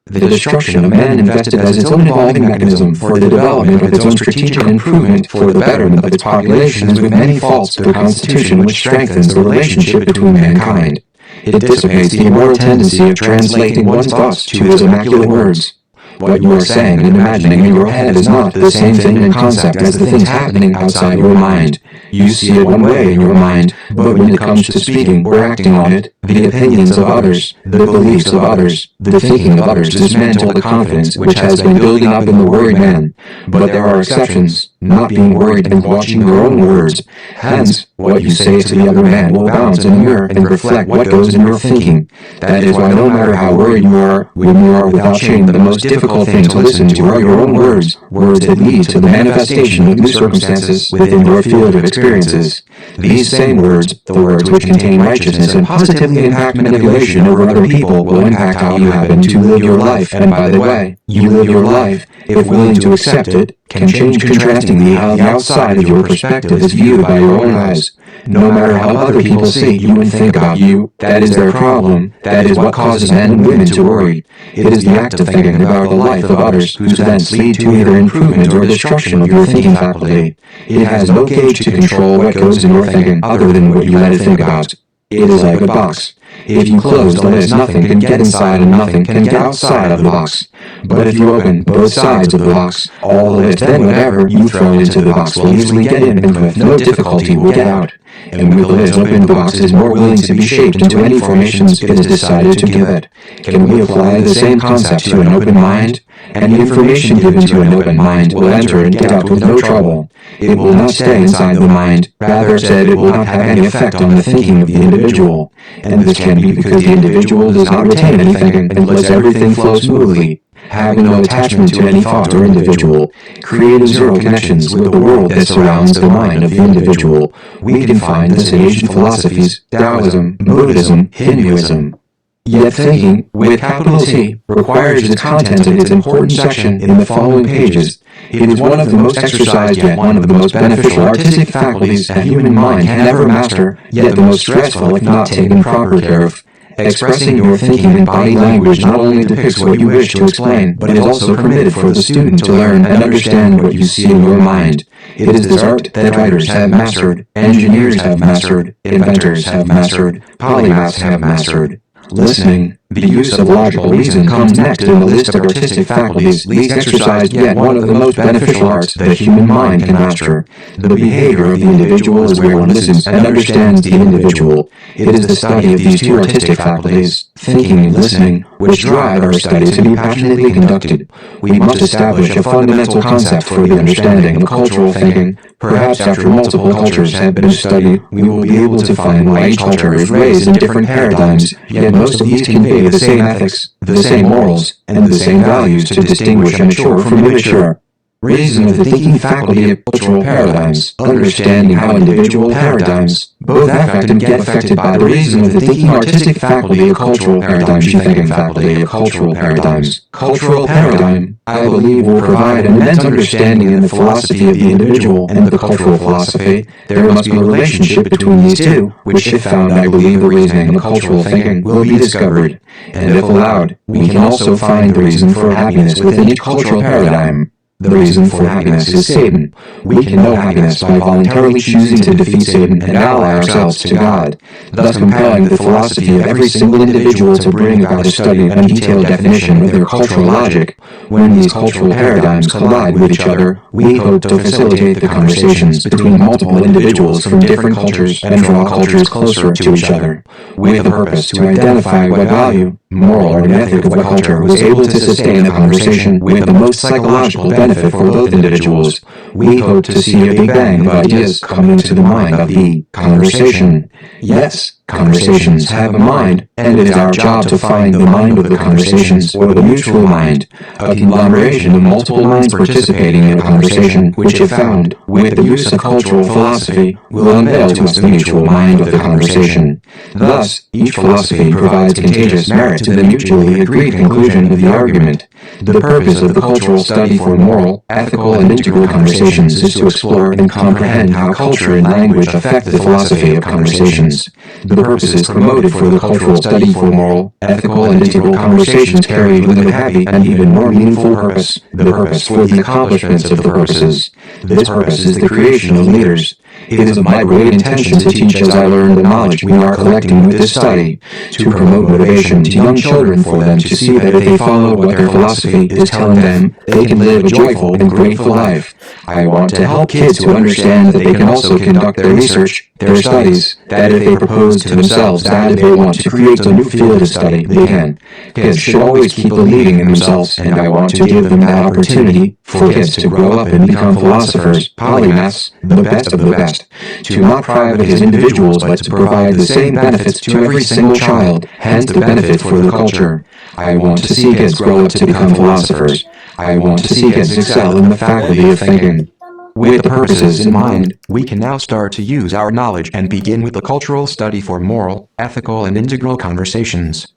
The destruction of man invested as its own evolving mechanism for the development of its own strategic improvement for the betterment of its population is with many faults the constitution which strengthens the relationship between mankind. It dissipates the immoral tendency of translating one's thoughts to his immaculate words. What you are saying and imagining in your head is not the same thing in concept as the things happening outside your mind. You see it one way in your mind, but when it comes to speaking or acting on it, the opinions of others, the beliefs of others, the thinking of others dismantle the confidence which has been building up in the worried man. But there are exceptions, not being worried and watching your own words. Hence, what you say to the other man will bounce in a mirror and reflect what goes in your thinking. That is why no matter how worried you are, when you are without shame, the most difficult thing to listen to are your own words, words that lead to the manifestation of new circumstances within your field of experiences. These same words, the words which contain righteousness and positively impact manipulation over other people, will impact how you happen to live your life, and by the way, you live your life, if willing to accept it, can change contrastingly how the outside of your perspective is viewed by your own eyes. No matter how other people see you and think about you, that is their problem. That is what causes men and women to worry. It is the act of thinking about the life of others whose events lead to either improvement or destruction of your thinking faculty. It has no gauge to control what goes in your thinking other than what you let it think about. It is like a box. If you close the lid, nothing can get inside and nothing can get outside of the box. But if you open both sides of the box, all the lids, then whatever you throw into the box will easily get in and with no difficulty will get out. And with the lids open, the box is more willing to be shaped into any formations it has decided to give it. Can we apply the same concept to an open mind? And the information given to an open mind will enter and get out with no trouble. It will not stay inside the mind, rather said it will not have any effect on the thinking of the individual. And this can be because the individual does not retain anything and lets everything flow smoothly. Having no attachment to any thought or individual, creating zero connections with the world that surrounds the mind of the individual, we can find this in Asian philosophies, Taoism, Buddhism, Hinduism. Yet thinking, with capital T, requires its content in its important section in the following pages. It is one of the most exercised yet one of the most beneficial artistic faculties a human mind can ever master, yet the most stressful if not taken proper care of. Expressing your thinking in body language not only depicts what you wish to explain, but is also permitted for the student to learn and understand what you see in your mind. It is this art that writers have mastered, engineers have mastered, inventors have mastered, polymaths have mastered. Listening, the use of logical reason comes next in the list of artistic faculties, least exercised yet one of the most beneficial arts that a human mind can master. The behavior of the individual is where one listens and understands the individual. It is the study of these two artistic faculties, thinking and listening, which drive our study to be passionately conducted. We must establish a fundamental concept for the understanding of cultural thinking. Perhaps after multiple cultures have been studied, we will be able to find why each culture is raised in different paradigms, yet most of these convey the same ethics, the same morals, and the same values to distinguish a mature from immature. Reason of the thinking faculty of cultural paradigms, understanding how individual paradigms both affect and get affected by the reason of the thinking artistic faculty of cultural paradigms, the thinking faculty of cultural paradigms. Cultural paradigm, I believe, will provide an immense understanding in the philosophy of the individual and the cultural philosophy. There must be a relationship between these two, which if found, I believe the reasoning of cultural thinking will be discovered. And if allowed, we can also find the reason for happiness within each cultural paradigm. The reason for happiness is Satan. We can know happiness by voluntarily choosing to defeat Satan and ally ourselves to God, thus compelling the philosophy of every single individual to bring about a study and detailed definition of their cultural logic. When these cultural paradigms collide with each other, we hope to facilitate the conversations between multiple individuals from different cultures and draw cultures closer to each other, with the purpose to identify what value, moral or ethic of what culture was able to sustain the conversation with the most psychological benefit for both individuals. We hope to see a big bang of ideas come into the mind of the conversation. Yes, conversations have a mind, and it is our job to find the mind of the conversations, or the mutual mind, a conglomeration of multiple minds participating in a conversation, which if found, with the use of cultural philosophy, will unveil to us the mutual mind of the conversation. Thus, each philosophy provides contagious merit to the mutually agreed conclusion of the argument. The purpose of the cultural study for moral, ethical, and integral conversations is to explore and comprehend how culture and language affect the philosophy of conversations. The the purposes promoted for the cultural study for moral, ethical, and integral conversations carried with a happy and even more meaningful purpose, the purpose for the accomplishments of the purposes. This purpose is the creation of leaders. It is my great intention to teach as I learn the knowledge we are collecting with this study, to promote motivation to young children for them to see that if they follow what their philosophy is telling them, they can live a joyful and grateful life. I want to help kids to understand that they can also conduct their research, their studies, that if they propose to themselves that they want to create a new field of study, they can. Kids should always keep believing in themselves, and I want to give them that opportunity for kids to grow up and become philosophers, polymaths, the best of the best, to not private as individuals but to provide the same benefits to every single child, hence the benefit for the culture. I want to see kids grow up to become philosophers. I want to see kids excel in the faculty of thinking. With the purposes in mind, we can now start to use our knowledge and begin with the cultural study for moral, ethical, and integral conversations.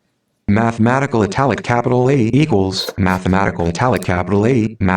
Mathematical italic capital A equals mathematical italic capital A.